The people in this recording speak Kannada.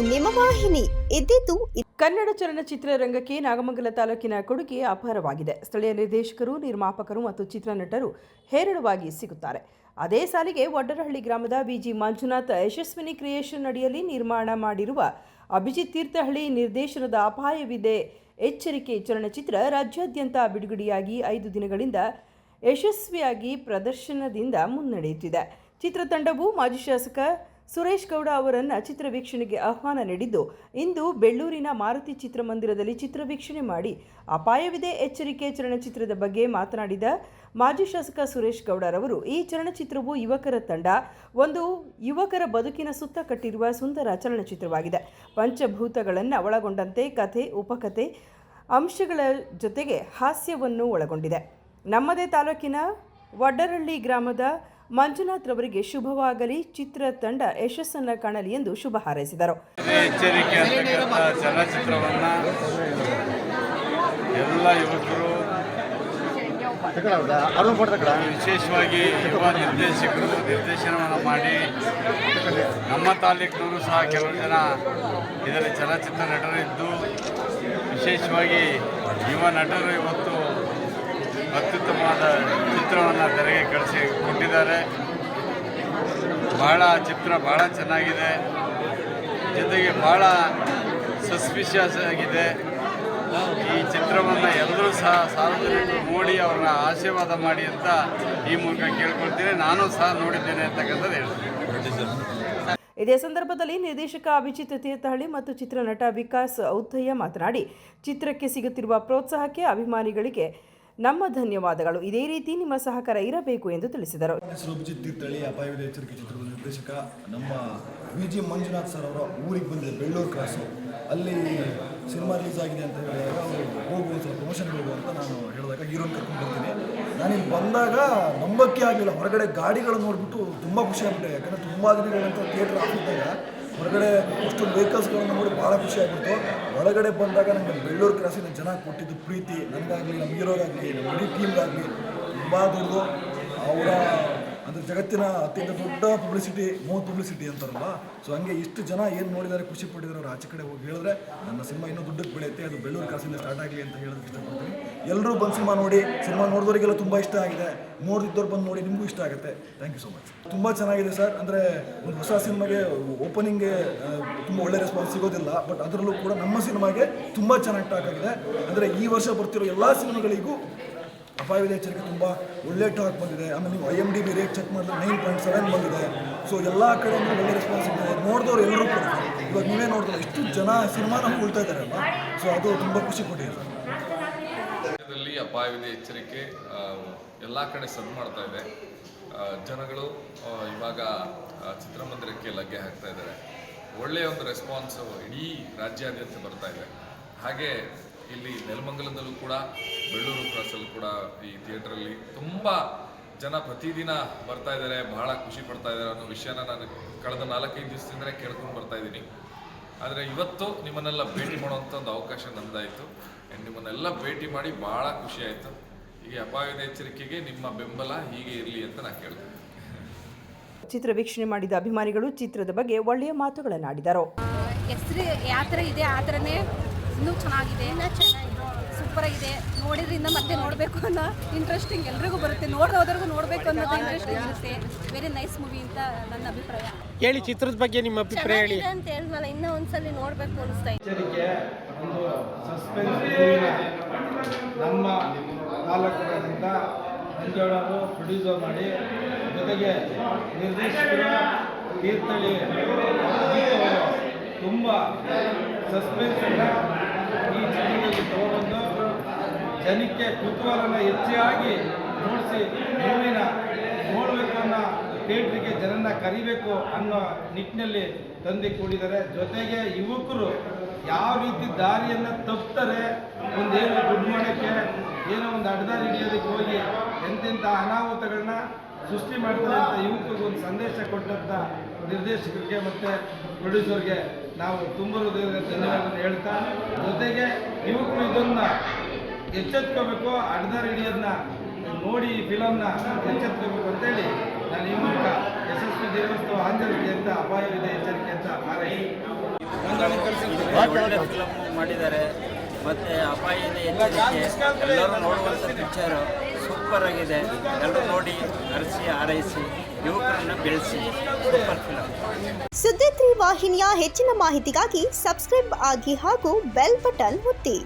ನಿಮ್ಮ ವಾಹಿನಿ ಇದ್ದಿದ್ದು ಕನ್ನಡ ಚಲನಚಿತ್ರ ರಂಗಕ್ಕೆ ನಾಗಮಂಗಲ ತಾಲೂಕಿನ ಕೊಡುಗೆ ಅಪಾರವಾಗಿದೆ. ಸ್ಥಳೀಯ ನಿರ್ದೇಶಕರು, ನಿರ್ಮಾಪಕರು ಮತ್ತು ಚಿತ್ರನಟರು ಹೇರಳವಾಗಿ ಸಿಗುತ್ತಾರೆ. ಅದೇ ಸಾಲಿಗೆ ವಡ್ಡರಹಳ್ಳಿ ಗ್ರಾಮದ ಬಿಜಿ ಮಂಜುನಾಥ್ ಯಶಸ್ವಿನಿ ಕ್ರಿಯೇಷನ್ ಅಡಿಯಲ್ಲಿ ನಿರ್ಮಾಣ ಮಾಡಿರುವ ಅಭಿಜಿತ್ ತೀರ್ಥಹಳ್ಳಿ ನಿರ್ದೇಶನದ ಅಪಾಯವಿದೆ ಎಚ್ಚರಿಕೆ ಚಲನಚಿತ್ರ ರಾಜ್ಯಾದ್ಯಂತ ಬಿಡುಗಡೆಯಾಗಿ 5 ದಿನಗಳಿಂದ ಯಶಸ್ವಿಯಾಗಿ ಪ್ರದರ್ಶನದಿಂದ ಮುನ್ನಡೆಯುತ್ತಿದೆ. ಚಿತ್ರತಂಡವು ಮಾಜಿ ಶಾಸಕ ಸುರೇಶ್ ಗೌಡ ಅವರನ್ನು ಚಿತ್ರ ವೀಕ್ಷಣೆಗೆ ಆಹ್ವಾನ ನೀಡಿದ್ದು, ಇಂದು ಬೆಳ್ಳೂರಿನ ಮಾರುತಿ ಚಿತ್ರಮಂದಿರದಲ್ಲಿ ಚಿತ್ರ ವೀಕ್ಷಣೆ ಮಾಡಿ ಅಪಾಯವಿದೆ ಎಚ್ಚರಿಕೆ ಚಲನಚಿತ್ರದ ಬಗ್ಗೆ ಮಾತನಾಡಿದ ಮಾಜಿ ಶಾಸಕ ಸುರೇಶ್ ಗೌಡರವರು, ಈ ಚಲನಚಿತ್ರವು ಯುವಕರ ತಂಡ, ಒಂದು ಯುವಕರ ಬದುಕಿನ ಸುತ್ತ ಕಟ್ಟಿರುವ ಸುಂದರ ಚಲನಚಿತ್ರವಾಗಿದೆ. ಪಂಚಭೂತಗಳನ್ನು ಒಳಗೊಂಡಂತೆ ಕಥೆ, ಉಪಕಥೆ ಅಂಶಗಳ ಜೊತೆಗೆ ಹಾಸ್ಯವನ್ನು ಒಳಗೊಂಡಿದೆ. ನಮ್ಮದೇ ತಾಲೂಕಿನ ವಡ್ಡರಹಳ್ಳಿ ಗ್ರಾಮದ ಮಂಜುನಾಥ್ ರವರಿಗೆ ಶುಭವಾಗಲಿ, ಚಿತ್ರತಂಡ ಯಶಸ್ಸನ್ನು ಕಾಣಲಿ ಎಂದು ಶುಭ ಹಾರೈಸಿದರು. ಎಚ್ಚರಿಕೆ ಅಂತಕ್ಕಂಥ ಚಲನಚಿತ್ರವನ್ನು ಎಲ್ಲ ಯುವಕರು, ವಿಶೇಷವಾಗಿ ಯುವ ನಿರ್ದೇಶಕರು ನಿರ್ದೇಶನವನ್ನು ಮಾಡಿ, ನಮ್ಮ ತಾಲೂಕಿನವರು ಸಹ ಕೆಲವು ಜನ ಇದರಲ್ಲಿ ಚಲನಚಿತ್ರ ನಟರಿದ್ದು, ವಿಶೇಷವಾಗಿ ಯುವ ನಟರು ಇವತ್ತು ಅತ್ಯುತ್ತಮವಾದ ಚಿತ್ರವನ್ನು ತೆರೆಗೆ ಕೊಟ್ಟಿದ್ದಾರೆ. ಚಿತ್ರ ಭಾಳ ಚೆನ್ನಾಗಿದೆ, ಜೊತೆಗೆ ಭಾಳ ಸಸ್ಪಿಷಿಯಸ್ ಆಗಿದೆ. ಈ ಚಿತ್ರವನ್ನು ಎಲ್ಲರೂ ಸಹ ಸಾರ್ವಜನಿಕರು ನೋಡಿ ಅವ್ರನ್ನ ಆಶೀರ್ವಾದ ಮಾಡಿ ಅಂತ ಈ ಮೂಲಕ ಕೇಳ್ಕೊಳ್ತೀನಿ. ನಾನು ಸಹ ನೋಡಿದ್ದೇನೆ ಅಂತಕ್ಕಂಥದ್ದು ಹೇಳ್ತೀನಿ. ಇದೇ ಸಂದರ್ಭದಲ್ಲಿ ನಿರ್ದೇಶಕ ಅಭಿಜಿತ್ ತೀರ್ಥಹಳ್ಳಿ ಮತ್ತು ಚಿತ್ರನಟ ವಿಕಾಸ್ ಔತಯ್ಯ ಮಾತನಾಡಿ, ಚಿತ್ರಕ್ಕೆ ಸಿಗುತ್ತಿರುವ ಪ್ರೋತ್ಸಾಹಕ್ಕೆ ಅಭಿಮಾನಿಗಳಿಗೆ ನಮ್ಮ ಧನ್ಯವಾದಗಳು. ಇದೇ ರೀತಿ ನಿಮ್ಮ ಸಹಕಾರ ಇರಬೇಕು ಎಂದು ತಿಳಿಸಿದರು. ಅಭಿಜಿತ್ ತೀರ್ಥಹಳ್ಳಿ ಅಪಾಯವಿದೆ ಎಚ್ಚರಿಕೆ ಚಿತ್ರದ ನಿರ್ದೇಶಕ ನಮ್ಮ ಬಿಜಿ ಮಂಜುನಾಥ್ ಸರ್ ಅವರ ಊರಿಗೆ ಬಂದಿದೆ, ಬೆಳ್ಳೂರು ಕ್ರಾಸು. ಅಲ್ಲಿ ಸಿನಿಮಾ ರಿಲೀಸ್ ಆಗಿದೆ ಅಂತ ಹೇಳಿದಾಗ ಅವರು ಹೋಗುವ ಸ್ವಲ್ಪ ಪ್ರಮೋಷನ್ಗೆ ಹೋಗುವ ಅಂತ ನಾನು ಹೇಳಿದಾಗ ಹೀರೋನ್ ಕರ್ಕೊಂಡು ಬರ್ತೀನಿ. ನಾನಿಲ್ಲಿ ಬಂದಾಗ ನಂಬಕ್ಕೆ ಆಗಲಿಲ್ಲ. ಹೊರಗಡೆ ಗಾಡಿಗಳು ನೋಡಿಬಿಟ್ಟು ತುಂಬ ಖುಷಿ ಆಗ್ಬಿಟ್ಟೆ. ಯಾಕಂದರೆ ತುಂಬ ದಿನಗಳಂತ ಥಿಯೇಟ್ರ್ ಆಗಿದ್ದಾಗ ಹೊರಗಡೆ ಅಷ್ಟೊಂದು ವೆಹಿಕಲ್ಸ್ಗಳನ್ನು ನೋಡಿ ಭಾಳ ಖುಷಿ ಆಗಿಬಿಟ್ಟು. ಒಳಗಡೆ ಬಂದಾಗ ನನಗೆ ಬೆಳ್ಳೂರು ಕ್ರಾಸಿನ ಜನ ಕೊಟ್ಟಿದ್ದು ಪ್ರೀತಿ ನನಗಾಗಲಿ, ನಮ್ಮ ಹೀರೋಗಾಗಲಿ, ನಮ್ಮ ಇಡೀ ಟೀಮ್ಗಾಗಲಿ ತುಂಬ ದೊಡ್ಡದು. ಅವರ ಅಂದರೆ ಜಗತ್ತಿನ ಅತ್ಯಂತ ದೊಡ್ಡ ಪಬ್ಲಿಸಿಟಿ ಅಂತಾರಲ್ಲ, ಸೊ ಹಂಗೆ ಇಷ್ಟು ಜನ ಏನು ನೋಡಿದ್ದಾರೆ, ಖುಷಿ ಪಟ್ಟಿದ್ದಾರೆ. ಅವ್ರು ಆಚೆ ಕಡೆ ಹೋಗಿ ಹೇಳಿದ್ರೆ ನನ್ನ ಸಿನಿಮಾ ಇನ್ನೂ ದುಡ್ಡಕ್ಕೆ ಬೆಳೆಯುತ್ತೆ, ಅದು ಬೆಳ್ಳೂರು ಕ್ರಾಸಿಂದ ಸ್ಟಾರ್ಟ್ ಆಗಲಿ ಅಂತ ಹೇಳೋದಕ್ಕೆ ಇಷ್ಟಪಡ್ತೀನಿ. ಎಲ್ಲರೂ ಬಂದು ಸಿನಿಮಾ ನೋಡಿ, ಸಿನಿಮಾ ನೋಡಿದವರಿಗೆಲ್ಲ ತುಂಬ ಇಷ್ಟ ಆಗಿದೆ. ನೋಡಿದ್ದವ್ರು ಬಂದು ನೋಡಿ ನಿಮಗೂ ಇಷ್ಟ ಆಗುತ್ತೆ. Thank you so much. ತುಂಬ ಚೆನ್ನಾಗಿದೆ ಸರ್. ಅಂದರೆ ಒಂದು ಹೊಸ ಸಿನಿಮಾಗೆ ಓಪನಿಂಗ್ಗೆ ತುಂಬ ಒಳ್ಳೆ ರೆಸ್ಪಾನ್ಸ್ ಸಿಗೋದಿಲ್ಲ, ಬಟ್ ಅದರಲ್ಲೂ ಕೂಡ ನಮ್ಮ ಸಿನಿಮಾಗೆ ತುಂಬ ಚೆನ್ನಾಗಿ ಟಾಕ್ ಆಗಿದೆ. ಅಂದರೆ ಈ ವರ್ಷ ಬರ್ತಿರೋ ಎಲ್ಲ ಸಿನಿಮಾಗಳಿಗೂ ಅಪಾಯವಿದೆ ಎಚ್ಚರಿಕೆ ತುಂಬ ಒಳ್ಳೆ ಟಾಕ್ ಬಂದಿದೆ. ಆಮೇಲೆ ನೀವು IMDb ರೇಟ್ ಚೆಕ್ ಮಾಡಿದ್ರೆ 9.7 ಬಂದಿದೆ. ಸೊ ಎಲ್ಲ ಕಡೆಯಿಂದ ಒಳ್ಳೆ ರೆಸ್ಪಾನ್ಸ್ ಇದೆ. ನೋಡಿದವ್ರು ಎಲ್ಲರೂ ಕೂಡ ಇವಾಗ ನೀವೇ ನೋಡ್ತಾರೆ ಎಷ್ಟು ಜನ ಸಿನಿಮಾನ ಹೋಗ್ತಾ ಇದ್ದಾರಲ್ಲ, ಸೊ ಅದು ತುಂಬ ಖುಷಿ ಕೊಟ್ಟಿದೆ ಸರ್. ಅಪಾಯವಿದೆ ಎಚ್ಚರಿಕೆ ಎಲ್ಲ ಕಡೆ ಸದ್ದು ಮಾಡ್ತಾ ಇದೆ. ಜನಗಳು ಇವಾಗ ಚಿತ್ರಮಂದಿರಕ್ಕೆ ಲಗ್ಗೆ ಹಾಕ್ತಾ ಇದ್ದಾರೆ. ಒಳ್ಳೆಯ ಒಂದು ರೆಸ್ಪಾನ್ಸು ಇಡೀ ರಾಜ್ಯಾದ್ಯಂತ ಬರ್ತಾ ಇದೆ. ಹಾಗೆ ಇಲ್ಲಿ ನೆಲಮಂಗಲದಲ್ಲೂ ಕೂಡ, ಬೆಳ್ಳೂರು ಕ್ರಾಸಲ್ಲೂ ಕೂಡ ಈ ಥಿಯೇಟ್ರಲ್ಲಿ ತುಂಬ ಜನ ಪ್ರತಿದಿನ ಬರ್ತಾ ಇದ್ದಾರೆ, ಬಹಳ ಖುಷಿ ಪಡ್ತಾ ಇದ್ದಾರೆ ಅನ್ನೋ ವಿಷಯನ ನಾನು ಕಳೆದ 4-5 ದಿವಸದಿಂದಲೇ ಕೇಳ್ಕೊಂಡು ಬರ್ತಾ ಇದ್ದೀನಿ. ಆದರೆ ಇವತ್ತು ನಿಮ್ಮನ್ನೆಲ್ಲ ಭೇಟಿ ಮಾಡುವಂಥ ಒಂದು ಅವಕಾಶ ನನ್ನದಾಯಿತು. ನಿಮ್ಮನ್ನೆಲ್ಲ ಭೇಟಿ ಮಾಡಿ ಭಾಳ ಖುಷಿ ಆಯಿತು. ಈಗ ಅಪಾಯದ ಎಚ್ಚರಿಕೆಗೆ ನಿಮ್ಮ ಬೆಂಬಲ ಹೀಗೆ ಇರಲಿ ಅಂತ ನಾನು ಕೇಳ್ತೀನಿ. ಚಿತ್ರ ವೀಕ್ಷಣೆ ಮಾಡಿದ ಅಭಿಮಾನಿಗಳು ಚಿತ್ರದ ಬಗ್ಗೆ ಒಳ್ಳೆಯ ಮಾತುಗಳನ್ನಾಡಿದರು. ಹೆಸರು ಯಾವ ಥರ ಇದೆ ಆ ಥರನೇ ಇನ್ನೂ ಚೆನ್ನಾಗಿದೆ, ಸೂಪರ್ ಆಗಿದೆ. ನೋಡಿದ್ರಿಂದ ಮತ್ತೆ ನೋಡಬೇಕು ಅನ್ನೋ ಇಂಟ್ರೆಸ್ಟಿಂಗ್ ಎಲ್ರಿಗೂ ಬರುತ್ತೆ. ನೋಡೋದ್ರಿಗೂ ನೋಡಬೇಕು ಅನ್ನೋದು ಇಂಟ್ರೆಸ್ಟಿಂಗ್ ಇರುತ್ತೆ. ವೆರಿ ನೈಸ್ ಮೂವಿ ಅಂತ ನನ್ನ ಅಭಿಪ್ರಾಯ. ಹೇಳಿ, ಚಿತ್ರದ ಬಗ್ಗೆ ನಿಮ್ಮ ಅಭಿಪ್ರಾಯ ಹೇಳಿ ಅಂತ ಹೇಳಿದ್ನಲ್ಲ, ಇನ್ನೂ ಒಂದ್ಸಲಿ ನೋಡಬೇಕು ಅನಿಸ್ತಾ ಇದೆ. ಒಂದು ಸಸ್ಪೆನ್ಸ್ ನಮ್ಮ ತಾಲೂಕಿನಿಂದ ಮಂಜುಳವರು ಪ್ರೊಡ್ಯೂಸರ್ ಮಾಡಿ, ಜೊತೆಗೆ ನಿರ್ದೇಶಕರು ತೀರ್ಥಹಳ್ಳಿ ತುಂಬ ಸಸ್ಪೆನ್ಸನ್ನು ಈ ಚಿತ್ರದಲ್ಲಿ ತಗೊಂಡು ಜನಕ್ಕೆ ಕುತೂಹಲನ ಹೆಚ್ಚಾಗಿ ಮೂಡಿಸಿ ಮೂವಿನ ನೋಡಬೇಕು ಅನ್ನೋ ಥಿಯೇಟ್ರಿಗೆ ಜನನ ಕರಿಬೇಕು ಅನ್ನೋ ನಿಟ್ಟಿನಲ್ಲಿ ತಂದು ಕೂಡಿದ್ದಾರೆ. ಜೊತೆಗೆ ಯುವಕರು ಯಾವ ರೀತಿ ದಾರಿಯನ್ನು ತಪ್ತಾರೆ, ಒಂದೇನೋ ದುಡ್ಡು ಮಾಡೋಕ್ಕೆ, ಏನೋ ಒಂದು ಅಡ್ಡದಾರಿ ಹಿಡಿಯೋದಕ್ಕೆ ಹೋಗಿ ಎಂತೆಂಥ ಅನಾಹುತಗಳನ್ನ ಸೃಷ್ಟಿ ಮಾಡ್ತಾರೆ ಅಂತ ಯುವಕರಿಗೆ ಒಂದು ಸಂದೇಶ ಕೊಟ್ಟಂಥ ನಿರ್ದೇಶಕರಿಗೆ ಮತ್ತು ಪ್ರೊಡ್ಯೂಸರ್ಗೆ ನಾವು ತುಂಬ ಹೃದಯದ ಧನ್ಯವಾದ ಹೇಳ್ತಾ, ಜೊತೆಗೆ ಯುವಕರು ಇದನ್ನು ಎಚ್ಚೆತ್ಕೋಬೇಕು, ಅಡ್ಡದಾರಿ ಹಿಡಿಯೋದನ್ನ ನೋಡಿ ಈ ಫಿಲಮ್ನ ಎಚ್ಚೆತ್ಕೋಬೇಕು ಅಂತೇಳಿ ನಾನು ಈ ಮೂಲಕ ಯಶಸ್ವಿ ದಿನೋತ್ಸವ ಆಚರಣೆ ಅಂತ ಅಪಾಯವಿದೆ ಎಚ್ಚರಿಕೆ ಅಂತ ಹಾರೈಸಿ ಒಳ್ಳೆ ಫಿಲಮ್ ಮಾಡಿದ್ದಾರೆ. ಮತ್ತು ಅಪಾಯ ಇದೆ ಎಚ್ಚರಿಕೆ ಎಲ್ಲರೂ ನೋಡುವಂಥ ಪಿಕ್ಚರು ಸೂಪರ್ ಆಗಿದೆ. ಎಲ್ಲರೂ ನೋಡಿ ಹರಿಸಿ ಹಾರೈಸಿ ಯುವಕರನ್ನು ಬೆಳೆಸಿ. Super film. ಸುದ್ದಿ 3 ವಾಹಿನಿಯ ಹೆಚ್ಚಿನ ಮಾಹಿತಿಗಾಗಿ ಸಬ್ಸ್ಕ್ರೈಬ್ ಆಗಿ ಹಾಗೂ ಬೆಲ್ ಬಟನ್ ಒತ್ತಿ.